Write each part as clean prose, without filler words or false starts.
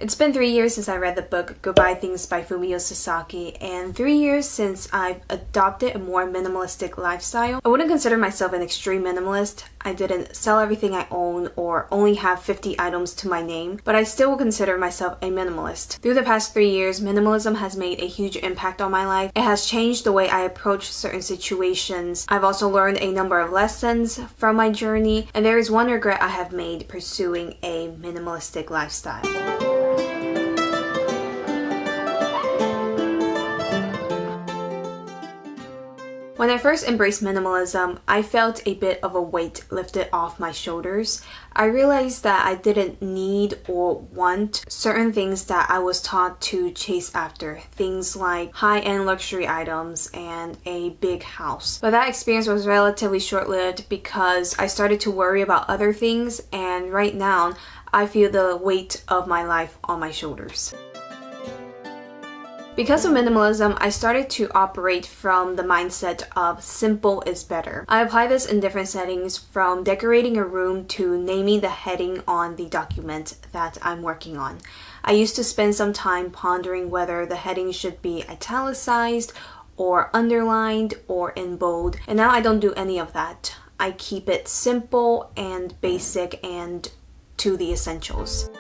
It's been 3 years since I read the book Goodbye Things by Fumio Sasaki, and 3 years since I've adopted a more minimalistic lifestyle. I wouldn't consider myself an extreme minimalist. I didn't sell everything I own or only have 50 items to my name, but I still would consider myself a minimalist. Through the past 3 years, minimalism has made a huge impact on my life. It has changed the way I approach certain situations. I've also learned a number of lessons from my journey, and there is one regret I have made pursuing a minimalistic lifestyle. When I first embraced minimalism, I felt a bit of a weight lifted off my shoulders. I realized that I didn't need or want certain things that I was taught to chase after. Things like high-end luxury items and a big house. But that experience was relatively short-lived because I started to worry about other things, and right now, I feel the weight of my life on my shoulders. Because of minimalism, I started to operate from the mindset of simple is better. I apply this in different settings, from decorating a room to naming the heading on the document that I'm working on. I used to spend some time pondering whether the heading should be italicized or underlined or in bold, and now I don't do any of that. I keep it simple and basic and to the essentials.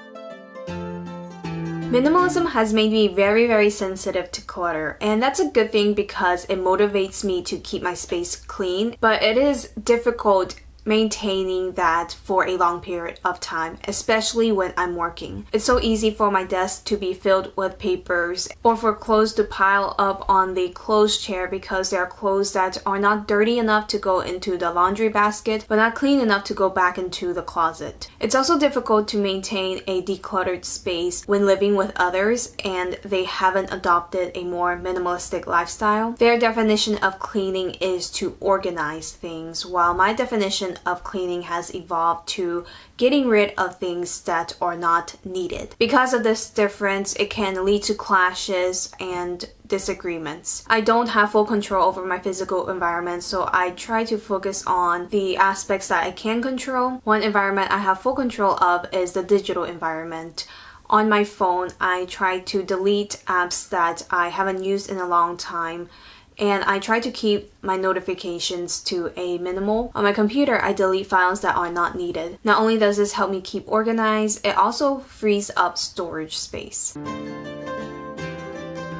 Minimalism has made me very sensitive to clutter, and that's a good thing because it motivates me to keep my space clean, but it is difficult maintaining that for a long period of time, especially when I'm working. It's so easy for my desk to be filled with papers or for clothes to pile up on the clothes chair because there are clothes that are not dirty enough to go into the laundry basket but not clean enough to go back into the closet. It's also difficult to maintain a decluttered space when living with others and they haven't adopted a more minimalistic lifestyle. Their definition of cleaning is to organize things, while my definition of cleaning has evolved to getting rid of things that are not needed. Because of this difference, it can lead to clashes and disagreements. I don't have full control over my physical environment, so I try to focus on the aspects that I can control. One environment I have full control of is the digital environment. On my phone, I try to delete apps that I haven't used in a long time, and I try to keep my notifications to a minimal. On my computer, I delete files that are not needed. Not only does this help me keep organized, it also frees up storage space.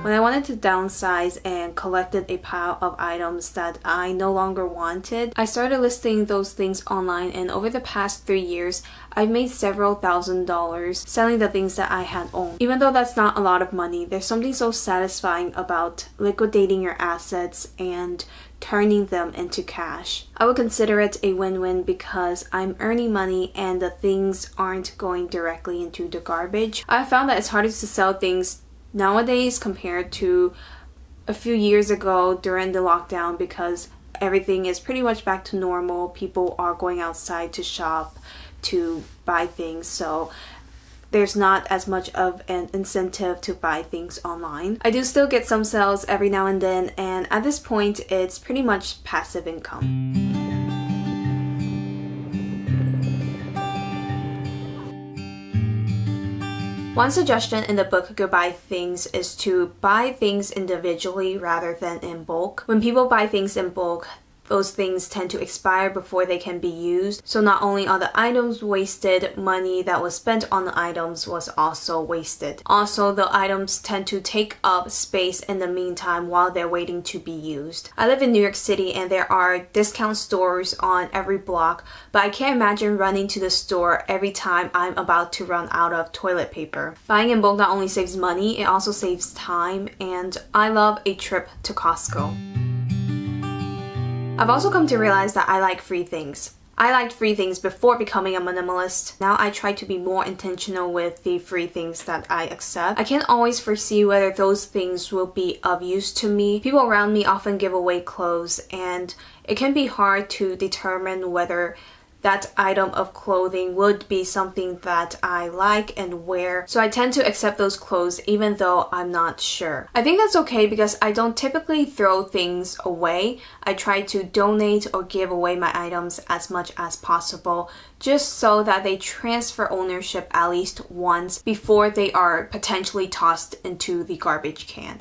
When I wanted to downsize and collected a pile of items that I no longer wanted, I started listing those things online, and over the past 3 years, I've made several $1,000s selling the things that I had owned. Even though that's not a lot of money, there's something so satisfying about liquidating your assets and turning them into cash. I would consider it a win-win because I'm earning money and the things aren't going directly into the garbage. I found that it's harder to sell things nowadays compared to a few years ago during the lockdown because everything is pretty much back to normal. People are going outside to shop, to buy things, so there's not as much of an incentive to buy things online. I do still get some sales every now and then, and at this point it's pretty much passive income. One suggestion in the book Goodbye Things is to buy things individually rather than in bulk. When people buy things in bulk, those things tend to expire before they can be used. So not only are the items wasted, money that was spent on the items was also wasted. Also, the items tend to take up space in the meantime while they're waiting to be used. I live in New York City and there are discount stores on every block, but I can't imagine running to the store every time I'm about to run out of toilet paper. Buying in bulk not only saves money, it also saves time, and I love a trip to Costco. I've also come to realize that I like free things. I liked free things before becoming a minimalist. Now I try to be more intentional with the free things that I accept. I can't always foresee whether those things will be of use to me. People around me often give away clothes, and it can be hard to determine whether that item of clothing would be something that I like and wear. So I tend to accept those clothes even though I'm not sure. I think that's okay because I don't typically throw things away. I try to donate or give away my items as much as possible, just so that they transfer ownership at least once before they are potentially tossed into the garbage can.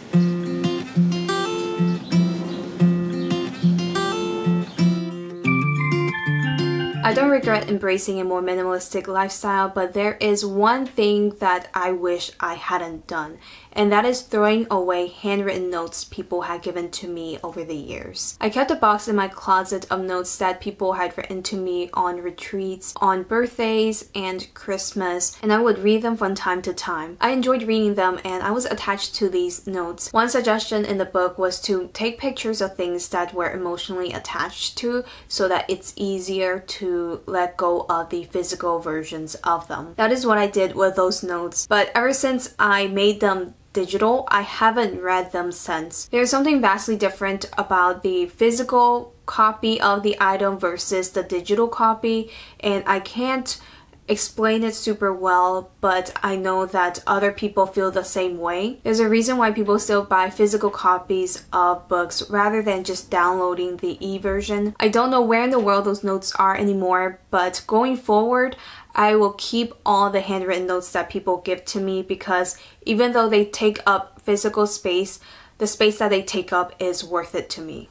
I don't regret embracing a more minimalistic lifestyle, but there is one thing that I wish I hadn't done, and that is throwing away handwritten notes people had given to me over the years. I kept a box in my closet of notes that people had written to me on retreats, on birthdays, and Christmas, and I would read them from time to time. I enjoyed reading them and I was attached to these notes. One suggestion in the book was to take pictures of things that we're emotionally attached to so that it's easier to let go of the physical versions of them. That is what I did with those notes, but ever since I made them digital, I haven't read them since. There's something vastly different about the physical copy of the item versus the digital copy, and I can't explain it super well, but I know that other people feel the same way. There's a reason why people still buy physical copies of books rather than just downloading the e-version. I don't know where in the world those notes are anymore, but going forward, I will keep all the handwritten notes that people give to me because even though they take up physical space, the space that they take up is worth it to me.